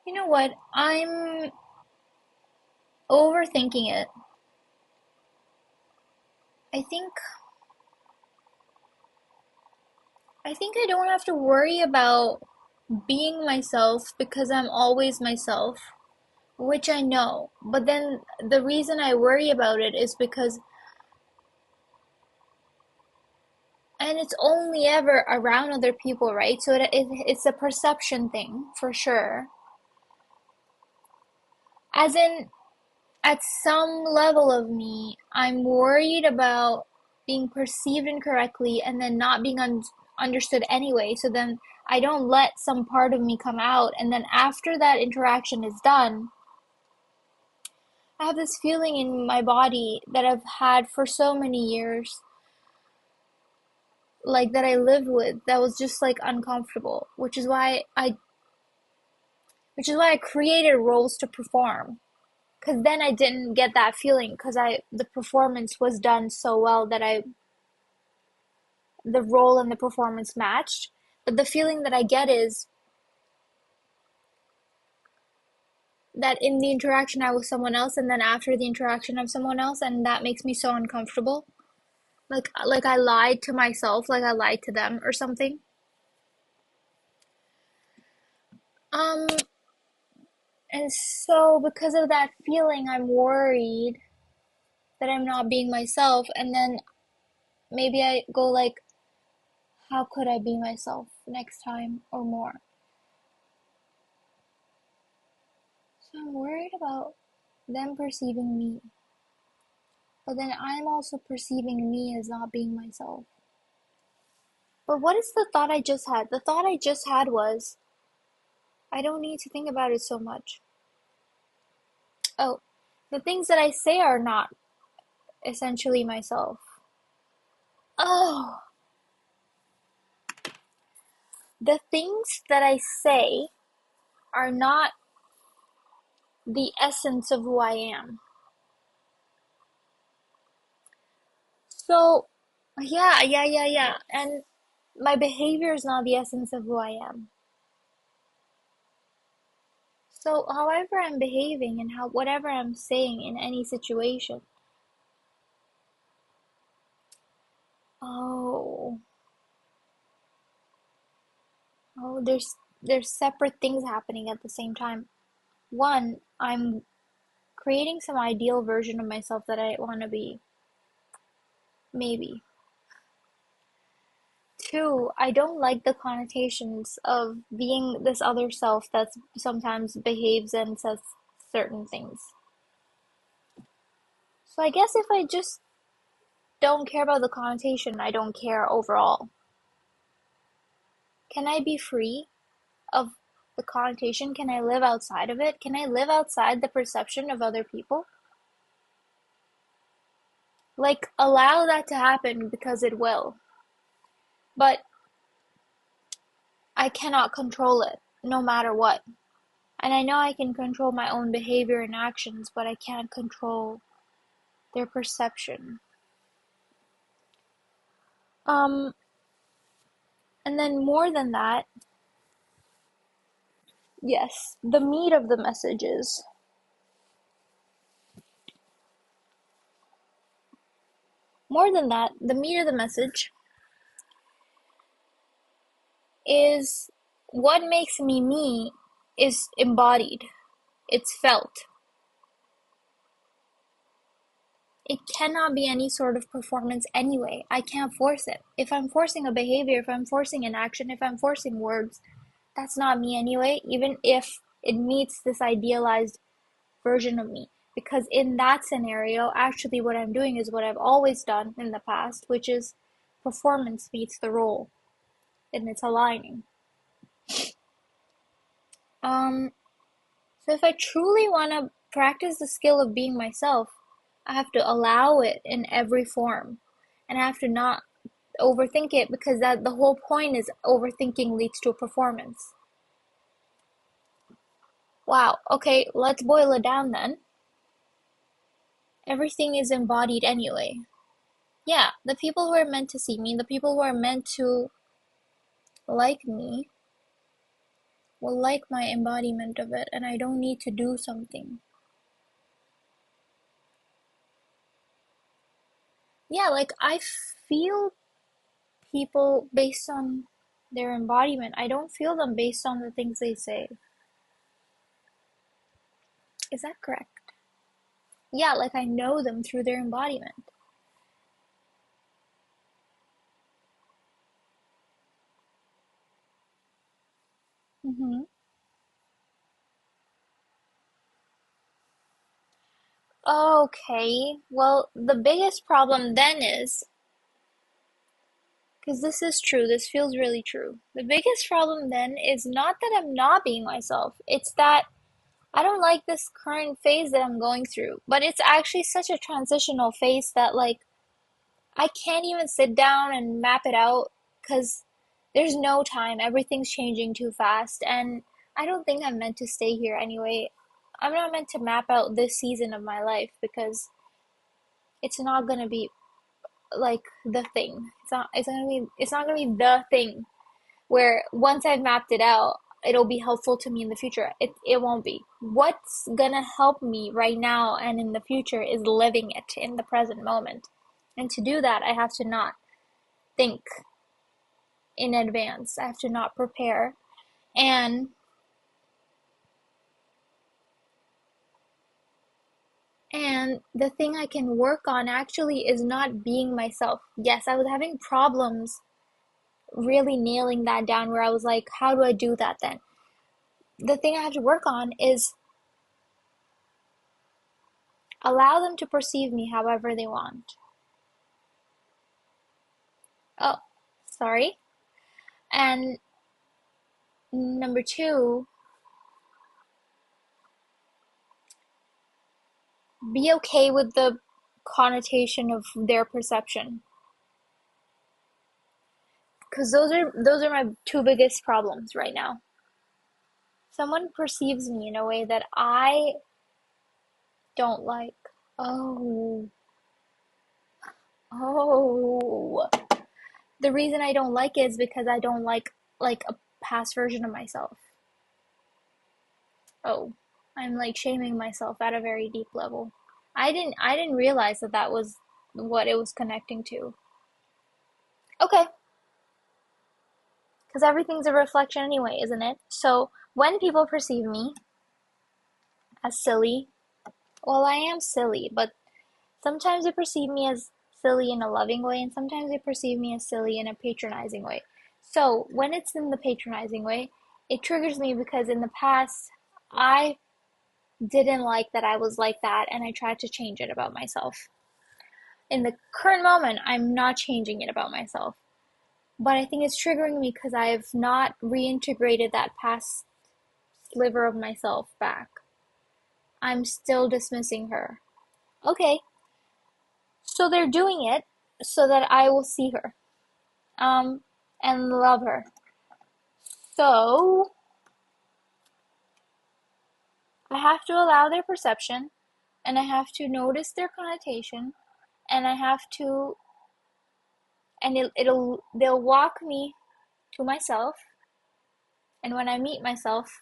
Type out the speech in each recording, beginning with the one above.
You know what? I'm overthinking it. I think I think I don't have to worry about being myself because I'm always myself, which I know. But then the reason I worry about it is because and it's only ever around other people, right? So it's a perception thing for sure. As in, at some level of me, I'm worried about being perceived incorrectly and then not being understood anyway. So then I don't let some part of me come out. And then after that interaction is done, I have this feeling in my body that I've had for so many years, like that I lived with, that was just like uncomfortable, which is why I created roles to perform. Because then I didn't get that feeling because the performance was done so well that the role and the performance matched. But the feeling that I get is that in the interaction I was someone else, and then after the interaction I'm someone else, and that makes me so uncomfortable. Like I lied to myself, like I lied to them or something. Um, and so because of that feeling, I'm worried that I'm not being myself, and then maybe I go like, how could I be myself next time or more? So I'm worried about them perceiving me, but then I'm also perceiving me as not being myself. But what is the thought I just had? The thought I just had was, I don't need to think about it so much. Oh, the things that I say are not essentially myself. Oh, the things that I say are not the essence of who I am. So, yeah. And my behavior is not the essence of who I am. So, however I'm behaving and how whatever I'm saying in any situation, oh, there's separate things happening at the same time. One, I'm creating some ideal version of myself that I want to be, maybe. Two, I don't like the connotations of being this other self that sometimes behaves and says certain things. So I guess if I just don't care about the connotation, I don't care overall. Can I be free of the connotation? Can I live outside of it? Can I live outside the perception of other people? Like, allow that to happen because it will. But I cannot control it, no matter what. And I know I can control my own behavior and actions, but I can't control their perception. Um, and then more than that, yes, the meat of the message is more than that, the meat of the message is what makes me me is embodied. It's felt. It cannot be any sort of performance anyway. I can't force it. If I'm forcing a behavior, if I'm forcing an action, if I'm forcing words, that's not me anyway, even if it meets this idealized version of me. Because in that scenario, actually, what I'm doing is what I've always done in the past, which is performance meets the role, and it's aligning. Um, so if I truly want to practice the skill of being myself, I have to allow it in every form, and I have to not overthink it because that the whole point is overthinking leads to a performance. Wow. Okay, let's boil it down then. Everything is embodied anyway. Yeah, the people who are meant to see me, the people who are meant to like me, will like my embodiment of it and I don't need to do something. Yeah, like I feel people based on their embodiment. I don't feel them based on the things they say. Is that correct? Yeah, like I know them through their embodiment. Mm-hmm. Okay, well, the biggest problem then is, because this is true, this feels really true. The biggest problem then is not that I'm not being myself, it's that I don't like this current phase that I'm going through. But it's actually such a transitional phase that, like, I can't even sit down and map it out because there's no time. Everything's changing too fast. And I don't think I'm meant to stay here anyway. I'm not meant to map out this season of my life because it's not gonna be like the thing. It's not gonna be the thing where once I've mapped it out, it'll be helpful to me in the future. It won't be. What's gonna help me right now and in the future is living it in the present moment. And to do that, I have to not think in advance. I have to not prepare. And the thing I can work on actually is not being myself. Yes, I was having problems really nailing that down where I was like, how do I do that then? The thing I have to work on is allow them to perceive me however they want. Oh, sorry. And number two, be okay with the connotation of their perception. Because those are my two biggest problems right now. Someone perceives me in a way that I don't like. Oh, oh. The reason I don't like it is because I don't like a past version of myself. Oh, I'm like shaming myself at a very deep level. I didn't realize that that was what it was connecting to. Okay, because everything's a reflection anyway, isn't it? So when people perceive me as silly, well, I am silly, but sometimes they perceive me as silly in a loving way, and sometimes they perceive me as silly in a patronizing way. So when it's in the patronizing way, it triggers me because in the past, I didn't like that I was like that, and I tried to change it about myself. In the current moment, I'm not changing it about myself. But I think it's triggering me because I've not reintegrated that past sliver of myself back. I'm still dismissing her. Okay, so they're doing it so that I will see her, um, and love her. So I have to allow their perception, and I have to notice their connotation, and I have to, and they'll walk me to myself. And when I meet myself,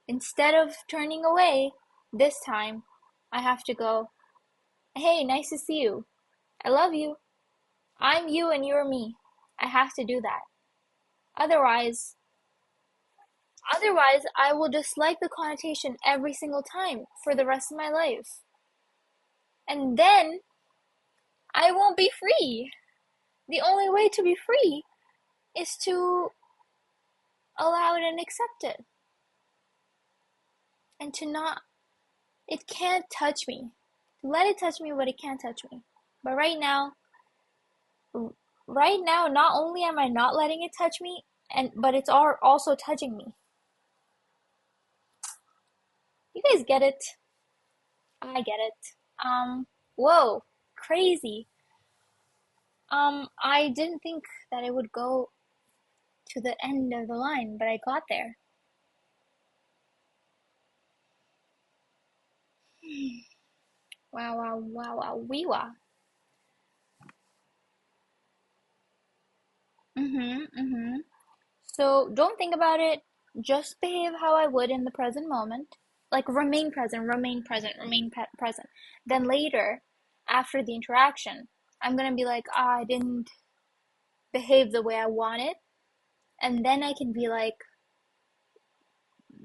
instead of turning away, this time I have to go, hey, nice to see you. I love you. I'm you and you're me. I have to do that. Otherwise, otherwise I will dislike the connotation every single time for the rest of my life. And then I won't be free. The only way to be free is to allow it and accept it. And to not, it can't touch me. Let it touch me, but it can't touch me. But right now, not only am I not letting it touch me, but it's also touching me. You guys get it? I get it. Whoa, crazy. I didn't think that it would go to the end of the line, but I got there. Wow, wow, wow, wow, wee wah. Mm-hmm, mm-hmm. So don't think about it. just behave how I would in the present moment. Like remain present, remain present, remain present. Then later, after the interaction, I'm gonna be like, I didn't behave the way I wanted. And then I can be like,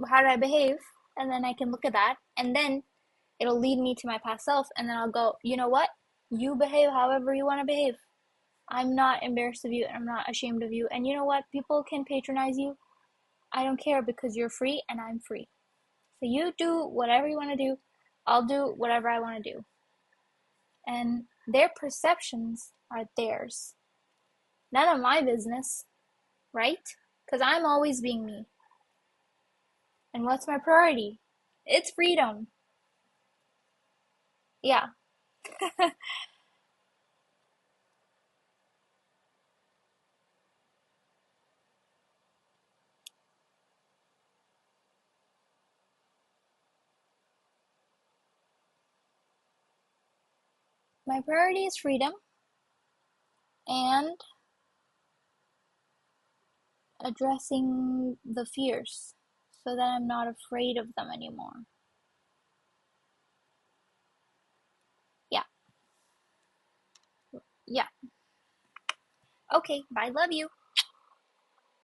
how did I behave? And then I can look at that. And then it'll lead me to my past self. And then I'll go, you know what? You behave however you want to behave. I'm not embarrassed of you and I'm not ashamed of you. And you know what? People can patronize you. I don't care because you're free and I'm free. So you do whatever you want to do. I'll do whatever I want to do. And their perceptions are theirs. None of my business, right? Because I'm always being me. And what's my priority? It's freedom. Yeah. My priority is freedom and addressing the fears so that I'm not afraid of them anymore. Yeah. Yeah. Okay. Bye. Love you.